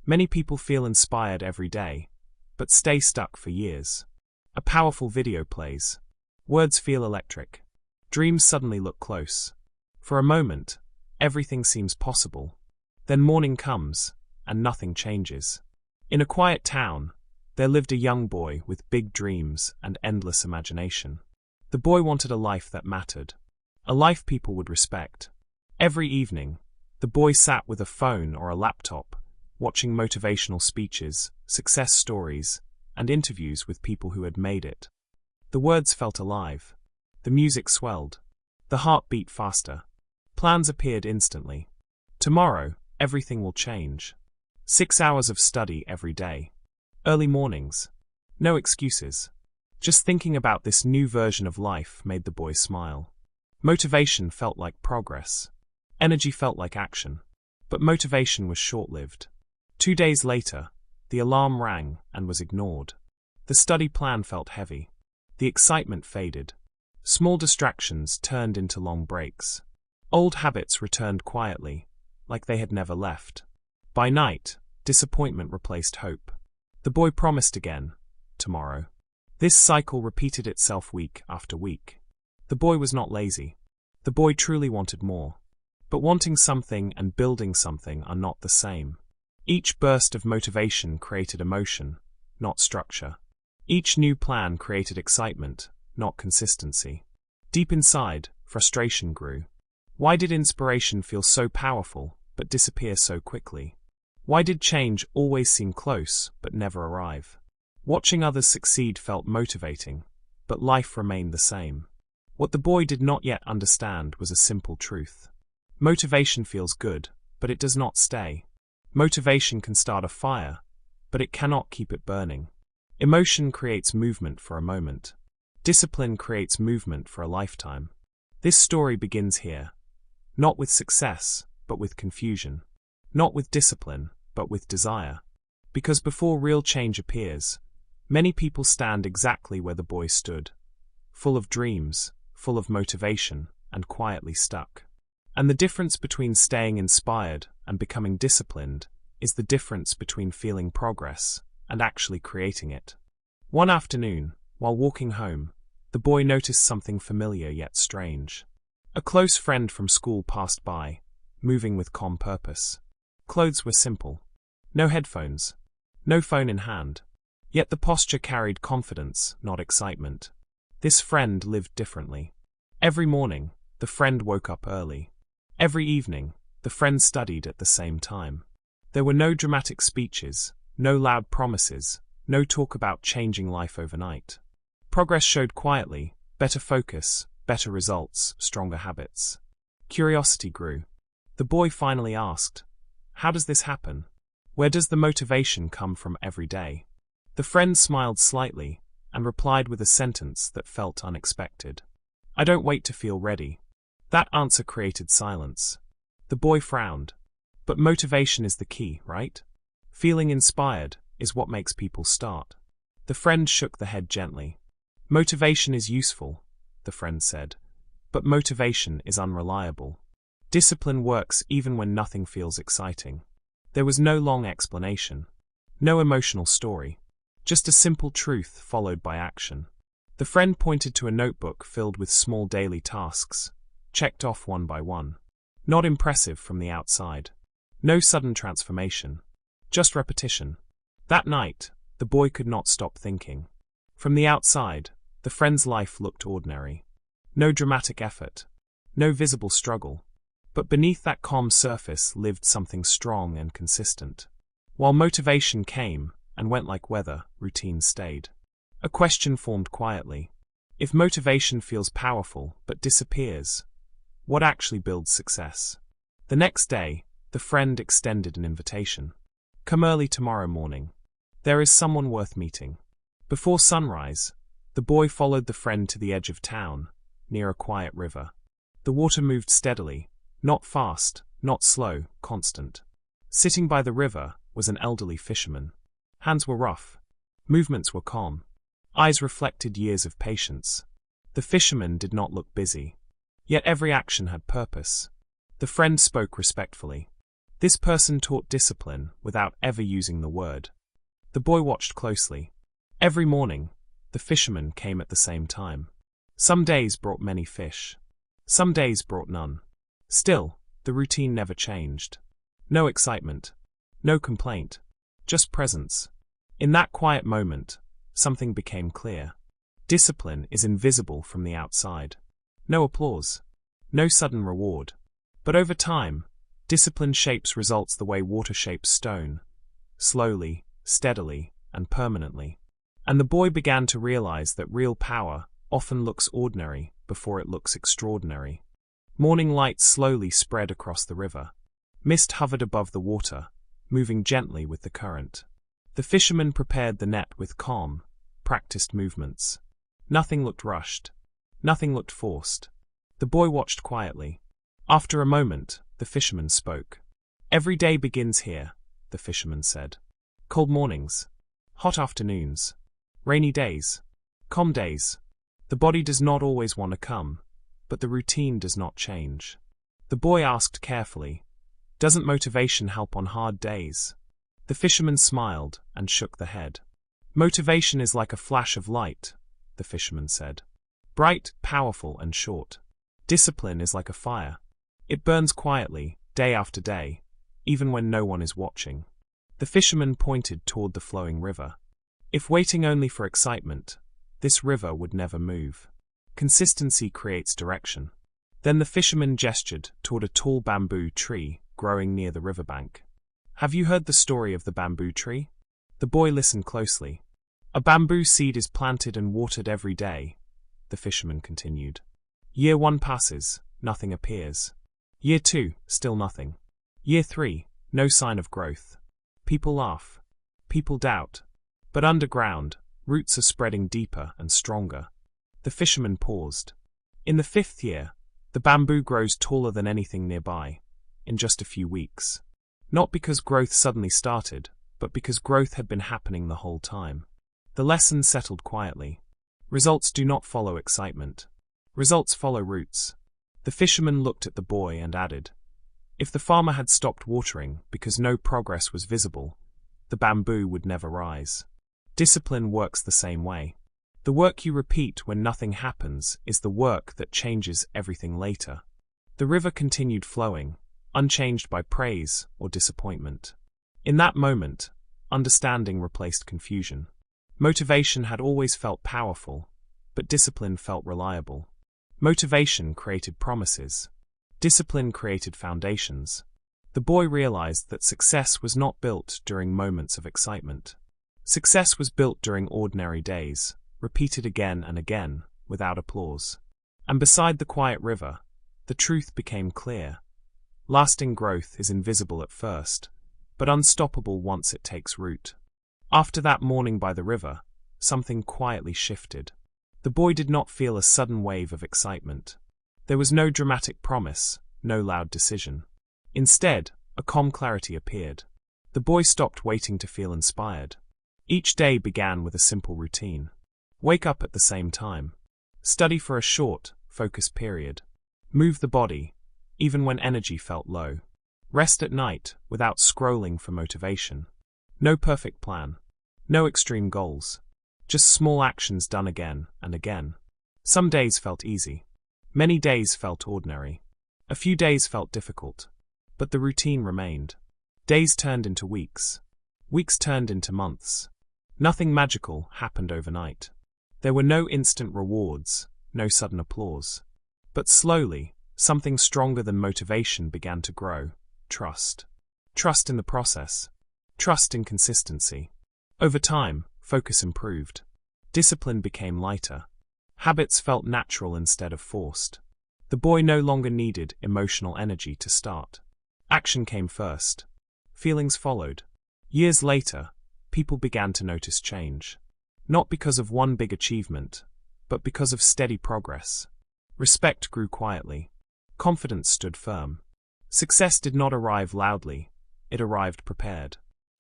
Many people feel inspired every day, but stay stuck for years. A powerful video plays. Words feel electric. Dreams suddenly look close. For a moment, everything seems possible. Then morning comes, and nothing changes. In a quiet town, there lived a young boy with big dreams and endless imagination. The boy wanted a life that mattered, a life people would respect. Every evening, the boy sat with a phone or a laptop, watching motivational speeches, success stories, and interviews with people who had made it. The words felt alive. The music swelled. The heart beat faster. Plans appeared instantly. Tomorrow, everything will change. 6 hours of study every day. Early mornings. No excuses. Just thinking about this new version of life made the boy smile. Motivation felt like progress. Energy felt like action. But motivation was short-lived. 2 days later, the alarm rang and was ignored. The study plan felt heavy. The excitement faded. Small distractions turned into long breaks. Old habits returned quietly, like they had never left. By night, disappointment replaced hope. The boy promised again, tomorrow. This cycle repeated itself week after week. The boy was not lazy. The boy truly wanted more. But wanting something and building something are not the same. Each burst of motivation created emotion, not structure. Each new plan created excitement, not consistency. Deep inside, frustration grew. Why did inspiration feel so powerful, but disappear so quickly? Why did change always seem close, but never arrive? Watching others succeed felt motivating, but life remained the same. What the boy did not yet understand was a simple truth. Motivation feels good, but it does not stay. Motivation can start a fire, but it cannot keep it burning. Emotion creates movement for a moment. Discipline creates movement for a lifetime. This story begins here. Not with success, but with confusion. Not with discipline, but with desire. Because before real change appears, many people stand exactly where the boy stood. Full of dreams, full of motivation, and quietly stuck. And the difference between staying inspired and becoming disciplined is the difference between feeling progress and actually creating it. One afternoon, while walking home, the boy noticed something familiar yet strange. A close friend from school passed by, moving with calm purpose. Clothes were simple. No headphones. No phone in hand. Yet the posture carried confidence, not excitement. This friend lived differently. Every morning, the friend woke up early. Every evening, the friend studied at the same time. There were no dramatic speeches, no loud promises, no talk about changing life overnight. Progress showed quietly, better focus, better results, stronger habits. Curiosity grew. The boy finally asked, "How does this happen? Where does the motivation come from every day?" The friend smiled slightly and replied with a sentence that felt unexpected. "I don't wait to feel ready." That answer created silence. The boy frowned. But motivation is the key, right? Feeling inspired is what makes people start. The friend shook the head gently. "Motivation is useful," the friend said, "but motivation is unreliable. Discipline works even when nothing feels exciting." There was no long explanation. No emotional story. Just a simple truth followed by action. The friend pointed to a notebook filled with small daily tasks, checked off one by one. Not impressive from the outside. No sudden transformation. Just repetition. That night, the boy could not stop thinking. From the outside, the friend's life looked ordinary. No dramatic effort. No visible struggle. But beneath that calm surface lived something strong and consistent. While motivation came and went like weather, routine stayed. A question formed quietly. If motivation feels powerful but disappears, what actually builds success? The next day, the friend extended an invitation. "Come early tomorrow morning. There is someone worth meeting." Before sunrise, the boy followed the friend to the edge of town, near a quiet river. The water moved steadily, not fast, not slow, constant. Sitting by the river was an elderly fisherman. Hands were rough. Movements were calm. Eyes reflected years of patience. The fisherman did not look busy. Yet every action had purpose. The friend spoke respectfully. This person taught discipline without ever using the word. The boy watched closely. Every morning, the fisherman came at the same time. Some days brought many fish. Some days brought none. Still, the routine never changed. No excitement. No complaint. Just presence. In that quiet moment, something became clear. Discipline is invisible from the outside. No applause. No sudden reward. But over time, discipline shapes results the way water shapes stone. Slowly, steadily, and permanently. And the boy began to realize that real power often looks ordinary before it looks extraordinary. Morning light slowly spread across the river. Mist hovered above the water, moving gently with the current. The fisherman prepared the net with calm, practiced movements. Nothing looked rushed. Nothing looked forced. The boy watched quietly. After a moment, the fisherman spoke. "Every day begins here," the fisherman said. "Cold mornings, hot afternoons, rainy days, calm days. The body does not always want to come, but the routine does not change." The boy asked carefully, "Doesn't motivation help on hard days?" The fisherman smiled and shook the head. "Motivation is like a flash of light," the fisherman said. "Bright, powerful, and short. Discipline is like a fire. It burns quietly, day after day, even when no one is watching." The fisherman pointed toward the flowing river. If waiting only for excitement, this river would never move. Consistency creates direction. Then the fisherman gestured toward a tall bamboo tree growing near the riverbank. "Have you heard the story of the bamboo tree?" The boy listened closely. "A bamboo seed is planted and watered every day," the fisherman continued. "Year 1 passes, nothing appears. Year 2, still nothing. Year 3, no sign of growth. People laugh. People doubt. But underground, roots are spreading deeper and stronger." The fisherman paused. "In the 5th year, the bamboo grows taller than anything nearby, in just a few weeks. Not because growth suddenly started, but because growth had been happening the whole time." The lesson settled quietly. Results do not follow excitement. Results follow roots. The fisherman looked at the boy and added, "If the farmer had stopped watering because no progress was visible, the bamboo would never rise." Discipline works the same way. The work you repeat when nothing happens is the work that changes everything later. The river continued flowing, unchanged by praise or disappointment. In that moment, understanding replaced confusion. Motivation had always felt powerful, but discipline felt reliable. Motivation created promises. Discipline created foundations. The boy realized that success was not built during moments of excitement. Success was built during ordinary days, repeated again and again, without applause. And beside the quiet river, the truth became clear. Lasting growth is invisible at first, but unstoppable once it takes root. After that morning by the river, something quietly shifted. The boy did not feel a sudden wave of excitement. There was no dramatic promise, no loud decision. Instead, a calm clarity appeared. The boy stopped waiting to feel inspired. Each day began with a simple routine. Wake up at the same time. Study for a short, focused period. Move the body, even when energy felt low. Rest at night without scrolling for motivation. No perfect plan. No extreme goals. Just small actions done again and again. Some days felt easy. Many days felt ordinary. A few days felt difficult. But the routine remained. Days turned into weeks. Weeks turned into months. Nothing magical happened overnight. There were no instant rewards, no sudden applause. But slowly, something stronger than motivation began to grow. Trust. Trust in the process. Trust in consistency. Over time, focus improved. Discipline became lighter. Habits felt natural instead of forced. The boy no longer needed emotional energy to start. Action came first. Feelings followed. Years later, people began to notice change. Not because of one big achievement, but because of steady progress. Respect grew quietly. Confidence stood firm. Success did not arrive loudly, it arrived prepared.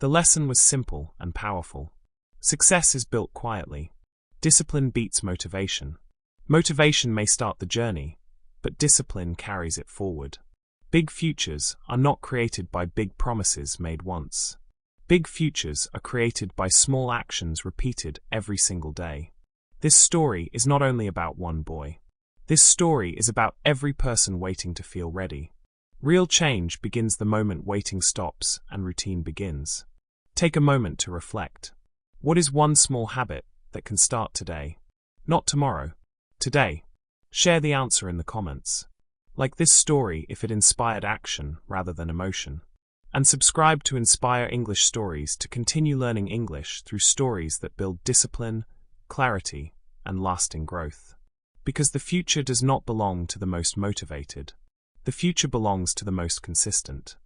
The lesson was simple and powerful. Success is built quietly. Discipline beats motivation. Motivation may start the journey, but discipline carries it forward. Big futures are not created by big promises made once. Big futures are created by small actions repeated every single day. This story is not only about one boy. This story is about every person waiting to feel ready. Real change begins the moment waiting stops and routine begins. Take a moment to reflect. What is one small habit that can start today? Not tomorrow. Today. Share the answer in the comments. Like this story if it inspired action rather than emotion. And subscribe to Inspire English Stories to continue learning English through stories that build discipline, clarity, and lasting growth. Because the future does not belong to the most motivated. The future belongs to the most consistent.